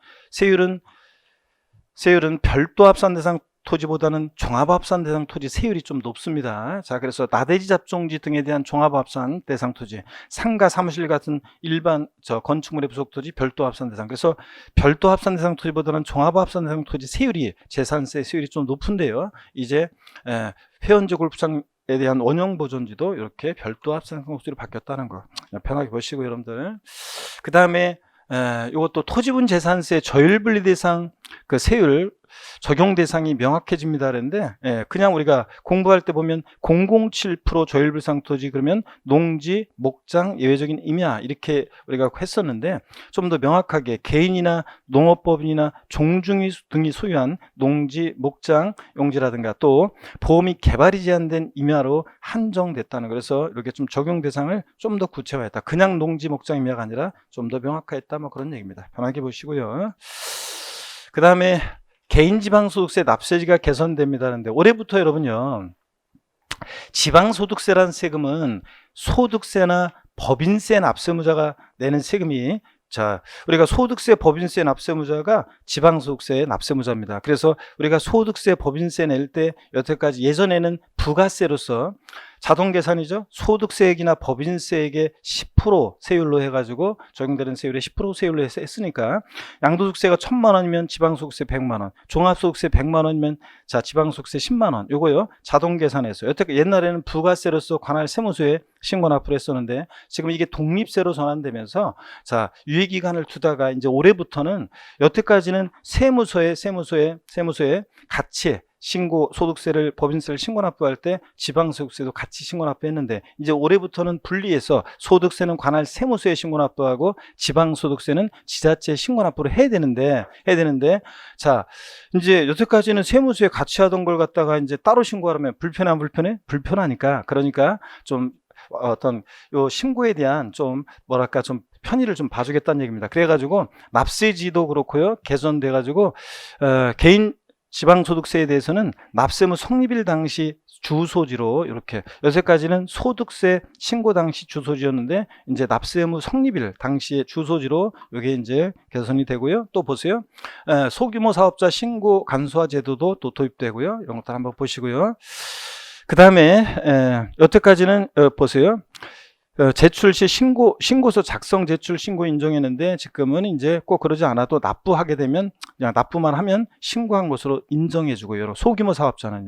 Speaker 1: 별도 합산 대상 토지보다는 종합합산 대상 토지 세율이 좀 높습니다. 자, 그래서 나대지 잡종지 등에 대한 종합합산 대상 토지, 상가, 사무실 같은 일반 건축물의 부속 토지 별도 합산 대상. 그래서 별도 합산 대상 토지보다는 종합합산 대상 토지 세율이, 재산세 세율이 좀 높은데요. 이제 회원제 골프장에 대한 원형 보존지도 이렇게 별도 합산 대상 토지로 바뀌었다는 거 편하게 보시고, 여러분들. 그 다음에 이것도 토지분 재산세 저율분리 대상 세율 적용 대상이 명확해집니다. 그런데 그냥 우리가 공부할 때 보면 007% 저율불상 토지, 그러면 농지, 목장, 예외적인 임야 이렇게 우리가 했었는데, 좀 더 명확하게 개인이나 농업법인이나 종중이 등이 소유한 농지, 목장, 용지라든가 또 보호 및 개발이 제한된 임야로 한정됐다는, 그래서 이렇게 좀 적용 대상을 좀 더 구체화했다. 그냥 농지, 목장, 임야가 아니라 좀 더 명확화했다, 뭐 그런 얘기입니다. 편하게 보시고요. 그 다음에 개인지방소득세 납세지가 개선됩니다. 하는데, 올해부터 여러분요, 지방소득세라는 세금은 소득세나 법인세 납세무자가 내는 세금이, 자, 우리가 소득세, 법인세 납세무자가 지방소득세 납세무자입니다. 그래서 우리가 소득세, 법인세 낼 때 여태까지 예전에는 부가세로서 자동 계산이죠. 소득세액이나 법인세액의 10% 세율로 해가지고 적용되는 세율의 10% 세율로 했으니까 양도소득세가 1,000만 원이면 지방소득세 100만 원, 종합소득세 100만 원이면 자 지방소득세 10만 원. 요거요 자동 계산해서 여태까지 옛날에는 부가세로서 관할 세무서에 신고 납부를 했었는데 지금 이게 독립세로 전환되면서 자 유예기간을 두다가 이제 올해부터는 여태까지는 세무서에 같이 신고 소득세를 법인세를 신고 납부할 때 지방소득세도 같이 신고 납부했는데 이제 올해부터는 분리해서 소득세는 관할 세무서에 신고 납부하고 지방소득세는 지자체에 신고 납부를 해야 되는데 자 이제 여태까지는 세무서에 같이 하던 걸 갖다가 이제 따로 신고하려면 불편해 안 불편해? 불편하니까 그러니까 좀 어떤 요 신고에 대한 좀 뭐랄까 좀 편의를 좀 봐주겠다는 얘기입니다. 그래가지고 납세지도 그렇고요 개선돼 가지고 개인 지방소득세에 대해서는 납세무 성립일 당시 주소지로 이렇게 여태까지는 소득세 신고 당시 주소지였는데 이제 납세무 성립일 당시의 주소지로 이게 이제 개선이 되고요. 또 보세요. 소규모 사업자 신고 간소화 제도도 또 도입되고요. 이런 것도 한번 보시고요. 그 다음에 여태까지는 보세요. 제출 시 신고서 작성 제출 신고 인정했는데 지금은 이제 꼭 그러지 않아도 납부하게 되면 그냥 납부만 하면 신고한 것으로 인정해주고요. 소규모 사업자는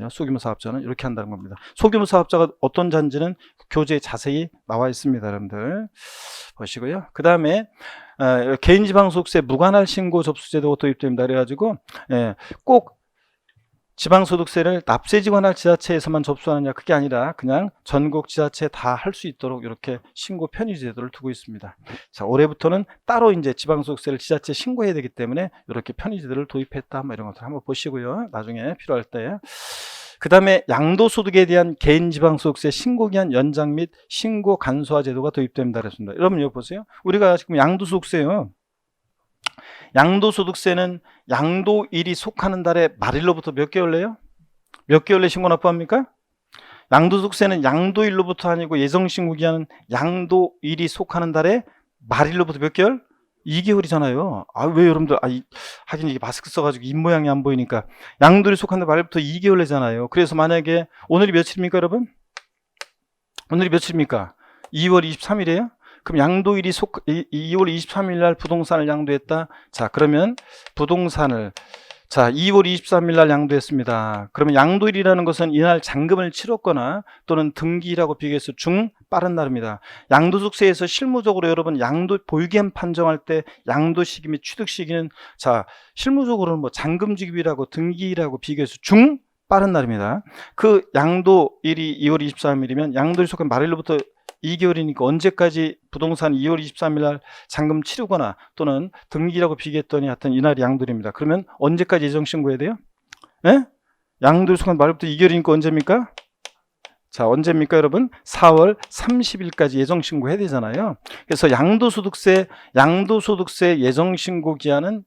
Speaker 1: 이렇게 한다는 겁니다. 소규모 사업자가 어떤 자인지는 교재에 자세히 나와 있습니다. 여러분들 보시고요. 그 다음에 개인지방소득세 무관할 신고 접수제도가 도입됩니다. 그래가지고 꼭 지방소득세를 납세지 관할 지자체에서만 접수하느냐 그게 아니라 그냥 전국 지자체 다 할 수 있도록 이렇게 신고 편의 제도를 두고 있습니다. 자 올해부터는 따로 이제 지방소득세를 지자체에 신고해야 되기 때문에 이렇게 편의 제도를 도입했다 뭐 이런 것들 한번 보시고요. 나중에 필요할 때. 그 다음에 양도소득에 대한 개인지방소득세 신고기한 연장 및 신고 간소화 제도가 도입됩니다. 그랬습니다. 여러분 여기 보세요. 우리가 지금 양도소득세요. 양도소득세는 양도일이 속하는 달의 말일로부터 몇 개월 내요? 몇 개월 내 신고 납부합니까? 양도소득세는 양도일로부터 아니고 예정신고기한은 양도일이 속하는 달의 말일로부터 몇 개월? 2개월이잖아요. 왜 여러분들 하긴 이게 마스크 써가지고 입모양이 안 보이니까 양도일이 속한 달 말일부터 2개월 내잖아요. 그래서 만약에 오늘이 며칠입니까 여러분? 오늘이 며칠입니까? 2월 23일이에요? 그럼 양도일이 2월 23일 날 부동산을 양도했다. 자, 그러면 부동산을 2월 23일 날 양도했습니다. 그러면 양도일이라는 것은 이날 잔금을 치렀거나 또는 등기일하고 비교해서 중 빠른 날입니다. 양도소득세에서 실무적으로 여러분 양도 보유기한 판정할 때 양도 시기 및 취득 시기는 실무적으로는 뭐 잔금 지급일하고 등기일하고 비교해서 중 빠른 날입니다. 그 양도일이 2월 23일이면 양도일 속한 말일로부터 2개월이니까 언제까지 부동산 2월 23일 날 잔금 치르거나 또는 등기라고 비교했더니 하여튼 이날이 양도일입니다. 그러면 언제까지 예정 신고해야 돼요? 양도일 속한 말일부터 2개월이니까 언제입니까? 자, 언제입니까 여러분? 4월 30일까지 예정신고 해야 되잖아요. 그래서 양도소득세 예정신고 기한은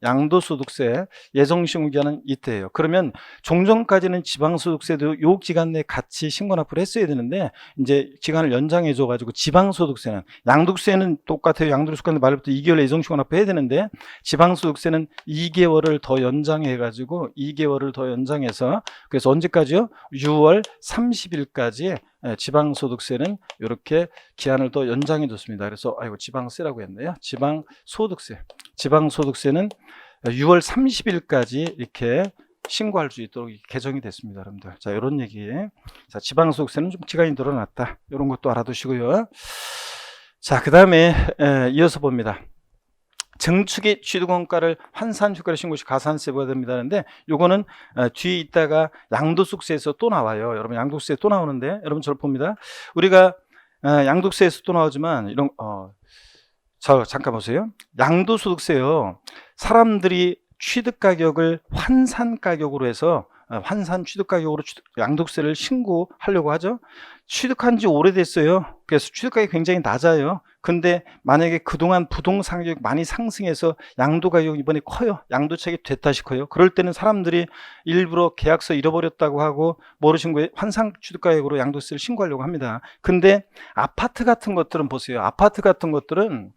Speaker 1: 이때예요. 그러면 종전까지는 지방소득세도 요 기간 내에 같이 신고 납부를 했어야 되는데 이제 기간을 연장해 줘가지고 지방소득세는 양도세는 똑같아요. 양도일 속한 말부터 2개월 예정신고 납부해야 되는데 지방소득세는 2개월을 더 연장해가지고 2개월을 더 연장해서 그래서 언제까지요? 6월 30일까지 지방소득세는 이렇게 기한을 더 연장해 줬습니다. 그래서 지방세라고 했네요. 지방소득세는 6월 30일까지 이렇게 신고할 수 있도록 개정이 됐습니다. 여러분들. 자, 이런 얘기. 자, 지방소득세는 좀 기간이 늘어났다. 이런 것도 알아두시고요. 자, 그 다음에 이어서 봅니다. 증축의 취득원가를 환산효과를 신고 시 가산세 부과됩니다 하는데 요거는 뒤에 있다가 양도소득세에서 또 나와요. 여러분 양도소득세 또 나오는데 여러분 저를 봅니다. 우리가 양도세에서 또 나오지만 이런 잠깐 보세요. 양도소득세요. 사람들이 취득가격을 환산가격으로 해서 환산 취득가격으로 양도세를 신고하려고 하죠. 취득한 지 오래됐어요. 그래서 취득가격이 굉장히 낮아요. 근데 만약에 그동안 부동산 가격이 많이 상승해서 양도 가격이 이번에 커요. 양도차익이 됐다시 커요. 그럴 때는 사람들이 일부러 계약서 잃어버렸다고 하고 뭐로 신고해? 환산 취득가격으로 양도세를 신고하려고 합니다. 근데 아파트 같은 것들은 보세요. 아파트 같은 것들은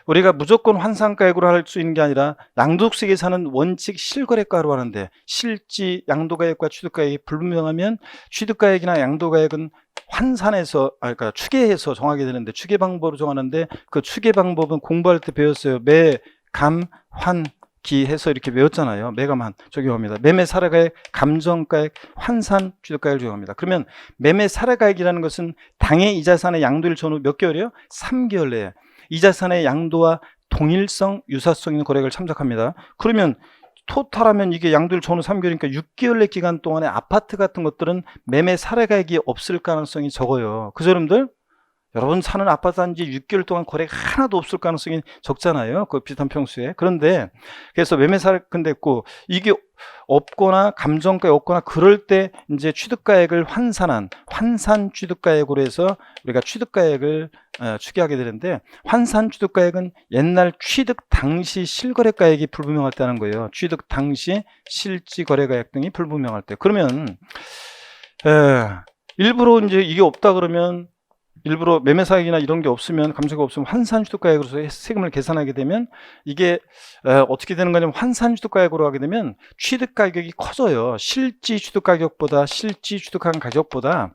Speaker 1: 우리가 무조건 환산가액으로 할 수 있는 게 아니라 양도소득세 계산은 원칙 실거래가로 하는데 실지 양도가액과 취득가액이 불분명하면 취득가액이나 양도가액은 환산해서 그러니까 추계해서 정하게 되는데 추계 방법으로 정하는데 그 추계 방법은 공부할 때 배웠어요. 매, 감, 환, 기 해서 이렇게 외웠잖아요. 매감한 적용합니다. 매매 사례가액, 감정가액, 환산 취득가액을 적용합니다. 그러면 매매 사례가액이라는 것은 당해 이자산의 양도일 전후 몇 개월이요? 3개월 내에 이자산의 양도와 동일성, 유사성 있는 거래액을 참작합니다. 그러면 토탈하면 이게 양도일 전후 3개월이니까 6개월 내 기간 동안에 아파트 같은 것들은 매매 사례가액이 없을 가능성이 적어요. 그죠, 여러분들? 여러분 사는 아파트 단지 6개월 동안 거래가 하나도 없을 가능성이 적잖아요. 그 비슷한 평수에. 그런데 그래서 매매 사례건데 있고 이게 없거나 감정가액이 없거나 그럴 때 이제 취득가액을 환산 취득가액으로 해서 우리가 취득가액을 추계하게 되는데 환산 취득가액은 옛날 취득 당시 실거래가액이 불분명할 때 하는 거예요. 취득 당시 실지거래가액 등이 불분명할 때. 그러면 일부러 이제 이게 없다 그러면 일부러 매매사액이나 이런 게 없으면 감정가 없으면 환산취득가액으로서 세금을 계산하게 되면 이게 어떻게 되는 거냐면 환산취득가액으로 하게 되면 취득가격이 커져요. 실지 취득가격보다 실지 취득한 가격보다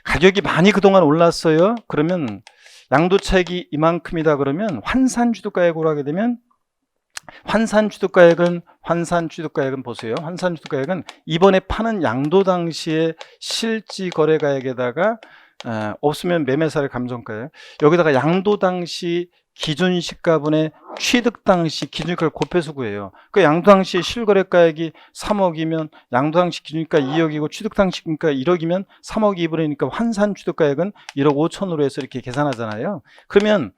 Speaker 1: 가격이 많이 그동안 올랐어요. 그러면 양도차익이 이만큼이다 그러면 환산취득가액으로 하게 되면 환산취득가액은 보세요. 환산취득가액은 이번에 파는 양도 당시의 실지 거래가액에다가 없으면 매매사례 감정가액 여기다가 양도 당시 기준시가분의 취득 당시 기준시가를 곱해서 구해요. 그 양도 당시 실거래가액이 3억이면 양도 당시 기준시가 2억이고 취득 당시 기준시가 1억이면 3억 2분이니까 환산 취득가액은 1억 5천으로 해서 이렇게 계산하잖아요. 그러면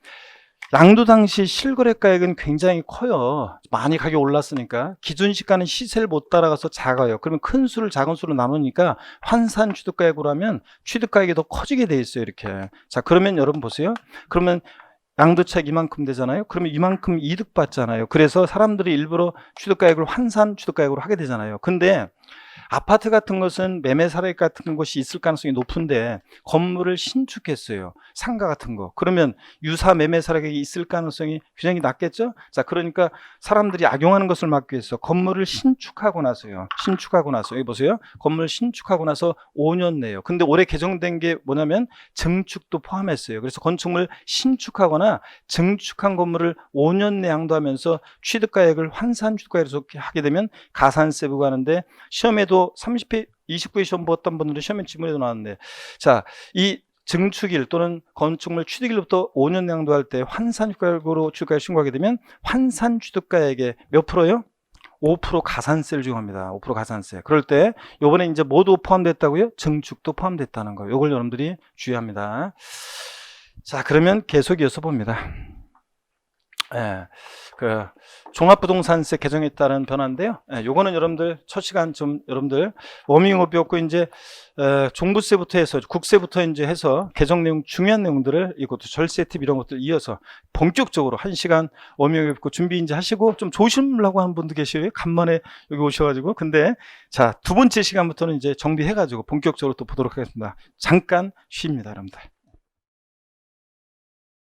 Speaker 1: 양도 당시 실거래가액은 굉장히 커요. 많이 가격이 올랐으니까 기준시가는 시세를 못 따라가서 작아요. 그러면 큰 수를 작은 수로 나누니까 환산 취득가액으로 하면 취득가액이 더 커지게 돼 있어요. 이렇게. 자, 그러면 여러분 보세요. 그러면 양도차익 이만큼 되잖아요. 그러면 이만큼 이득 받잖아요. 그래서 사람들이 일부러 취득가액을 환산 취득가액으로 하게 되잖아요. 근데 아파트 같은 것은 매매 사례 같은 것이 있을 가능성이 높은데 건물을 신축했어요. 상가 같은 거. 그러면 유사 매매 사례가 있을 가능성이 굉장히 낮겠죠? 자, 그러니까 사람들이 악용하는 것을 막기 위해서 건물을 신축하고 나서요. 여기 보세요. 건물 신축하고 나서 5년 내요. 근데 올해 개정된 게 뭐냐면 증축도 포함했어요. 그래서 건축물 신축하거나 증축한 건물을 5년 내 양도하면서 취득가액을 환산 취득가액으로 하게 되면 가산세 부과하는데 시험에도 30회 29회 시험 보았던 분들은 시험에 지문에도 나왔는데 자, 이 증축일 또는 건축물 취득일부터 5년 양도할 때 환산취득가액으로 취득가액 신고하게 되면 환산취득가액의 몇 프로요? 5% 가산세를 적용합니다. 5% 가산세. 그럴 때 요번에 이제 모두 포함됐다고요? 증축도 포함됐다는 거예요. 요걸 여러분들이 주의합니다. 자, 그러면 계속 이어서 봅니다. 그 종합부동산세 개정에 따른 변화인데요. 요거는 여러분들 첫 시간 좀 여러분들 워밍업이었고 이제 종부세부터 해서 국세부터 이제 해서 개정 내용 중요한 내용들을 이것도 절세 팁 이런 것들 이어서 본격적으로 1시간 워밍업이었고 준비 이제 하시고 좀 조심하려고 하는 분도 계셔요. 간만에 여기 오셔가지고 근데 자, 두 번째 시간부터는 이제 정비해가지고 본격적으로 또 보도록 하겠습니다. 잠깐 쉽니다, 여러분들.